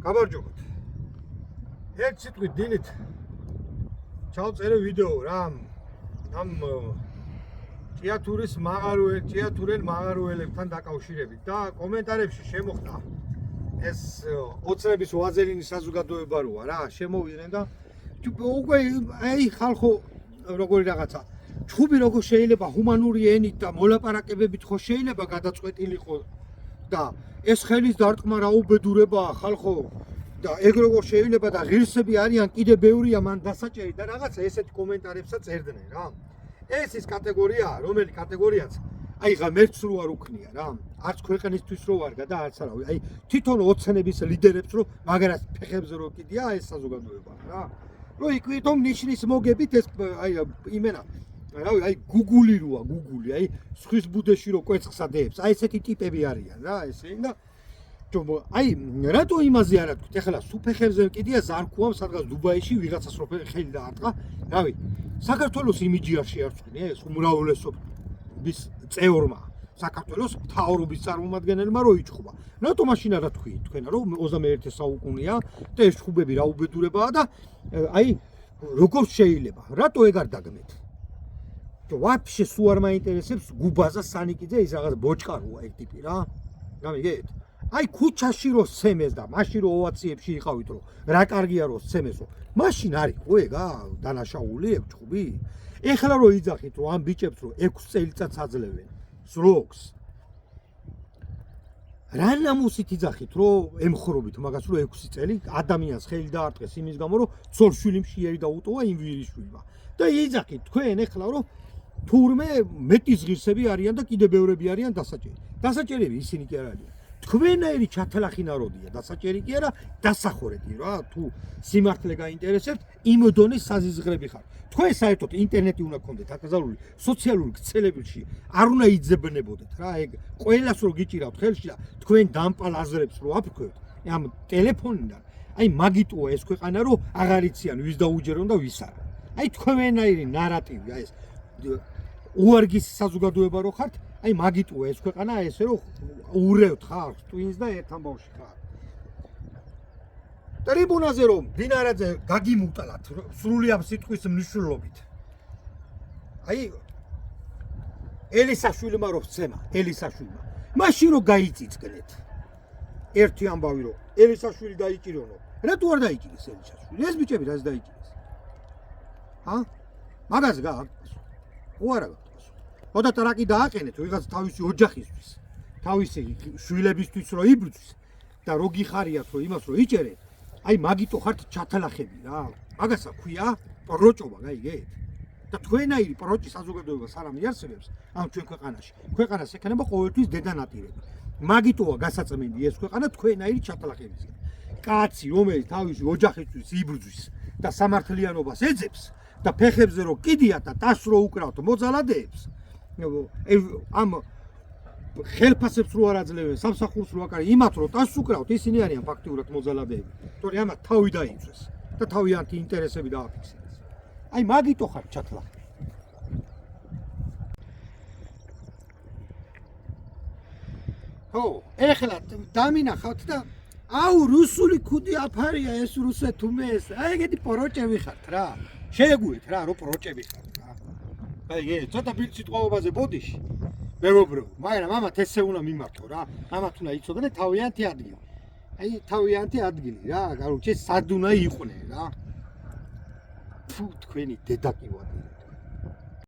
გამარჯობათ. ერთ სიტყვით დილით ჩავწერე ვიდეო რა ამ ჭიათურენ მაღაროელებთან დაკავშირებით და კომენტარებში შემოხდა ეს ოცნების ვაზელინის საზოგადოება როა რა შემოვიდნენ და უკვე აი ხალხო როგორი რაღაცა ჩხუბი როგორ შეიძლება ჰუმანური ენით და მოლაპარაკებებით ხო შეიძლება გადაწყვეტილიყო და ეს ხელის დარტყმა რა უბედურებაა ხალხო და ეგ როგორ შეიძლება და ღირსები არიან კიდე ბევრია მან დასაჭერი და რაღაცა ესეთი კომენტარებსაც წერდნენ რა ეს ის კატეგორიაა რომელი კატეგორიაც აი ღა მერც რო არ უქნია რა არც ქვეყნისთვის რო ვარგა და არც არავი აი თვითონ ოცნების ლიდერებს რო მაგარას ფეხებზე რო კიდია ეს საზოგადოება რა რო იკვირთომ ნიშნის მოგებით ეს აი იმენა რავი აი გუგული როა გუგული აი სხვის ბუდეში რო კვერცხსადეებს აი ესეთი ტიპები არიან რა ესე და აი რატო იმაზე არ თქვით ეხლა სუფეხებზე კიდია ზარქუამ სადღაც დუბაიში ვიღაცას რო ხელი დაარტყა რავი საქართველოს იმიჯი არ შეარწმუნე ეს უმრავლესობის წევრმა საქართველოს მთავრობის წარმომადგენელმა რო იჭხობა რატო მაშინ არ თქვი თქვენ რომ 21 საუკუნეა და ეს ჩხუბები რა უბედურებაა და აი როგორ შეიძლება რატო ეგ არ დაგმეთ ვაფშე სულ არ მაინტერესებს გუბაზა სანიკიძე ის რაღაც ბოჭკაროა ეგ ტიპი რა გამიგეთ აი ქუჩაში რო სცემეს და მაშინ რო ოვაციებში იყავით რო რა კარგია რო სცემესო მაშინ არის ხო ეგა დანაშაული ეგ ჩხუბი ეხლა რო იძახით რომ ამ ბიჭებს რო 6 წელიწადს აძლევენ სლოგს რა ნამუსით იძახით რომ ემხრობით მაგას რო 6 წელი ადამიანს ხელი დაარტყეს იმის გამო რომ ცოლშვილი მშიერი დაუტოვა იმ ვირიშვილმა და იძახით თქვენ ეხლა რომ თურმე მეტის ღირსები არიან და კიდე ბევრები არიან დასაჭერები ისინი კი არ არიან თქვენაირი ჩათლახი ნაროდია დასაჭერი კი არა დასახურები რა თუ სიმართლე გაინტერესებთ იმ დონის საზიზღრები ხარ თქვენ საერთოდ ინტერნეტი უნდა გქონდეთ აკრძალული სოციალური ქსელებებში არ უნდა იძებნებოდეთ რა ეგ ყველას რო გიჭირავთ ხელში და თქვენ დამპალ აზრებს რო აფრქვევთ ამ ტელეფონიდან აი მაგიტოა ეს ქვეყანა რო აღარ იციან ვის დაუჯერონ და ვის არა აი თქვენაირი ნარატივია ეს უარგის საზოგადოება რო ხართ აი მაგიტოა ეს ქვეყანა ესე რომ ურევთ ხალხს ტვინს და ერთ ამბავში ხარ ტრიბუნაზე რომ დინარაძე გაგიმუტალათ სრული ამ სიტყვის მნიშვნელობით აი ელისაშვილმა რო სცემა ელისაშვილმა მაშინ რო გაიწიწკნეთ ერთი ამბავი რომ ელისაშვილი დაიჭირონო რატო არ დაიჭირეს ელისაშვილი ეს ბიჭები რაც დაიჭირეს მაგას გააკეთეს ხო არა ოდა ტრაკი დააყენეთ ვიღაც თავისი ოჯახისთვის თავისი შვილებისთვის რო იბრძვის და რო გიხარიათ რომ იმას რო იჭერეთ აი მაგიტო ხართ ჩათლახები რა მაგასა ქვია პროჭობა გაიგეთ და თქვენაირი პროჭი საზოგადოებას არ ამიარსებებს ამ ჩვენ ქვეყანაში ქვეყანას ექნება ყოველთვის დედანატირება მაგიტოა გასაწმენდი ეს ქვეყანა თქვენაირი ჩათლახებისგან კაცი რომელიც თავისი ოჯახისთვის იბრძვის და სამართლიანობას ეძებს და ფეხებზე რო კიდია და ტას რო უკრავთ მოძალადეებს ამ ხელფასებს რო არ აძლევენ სამსახურს რო აკარი იმათ რო ტას უკრავთ ისინი არიან ფაქტიურად მოძალადეები თორე ამათ თავი დაიწვეს და თავიანთი ინტერესები დააფიქსირეს აი მაგიტო ხარ ჩათლახი ხო ეხლა დამინახავთ და აუ რუსული ქუდი აფარია ეს რუსეთუმე ეს აი ეგეთი პროჭები ხართ რა შეეგუეთ რა რო პროჭები ხართ რა აი ეს ცოტა ფილსიტყვაობაზე ბოდიში მეგობრებო მაგრამ ამათ ესე უნდა მიმართო რა ამათ უნდა იცოდნენ თავიანთი ადგილი აი თავიანთი ადგილი რა კაროჩე სად უნდა იყვნენ რა ფუ თქვენი დედა კი ვარ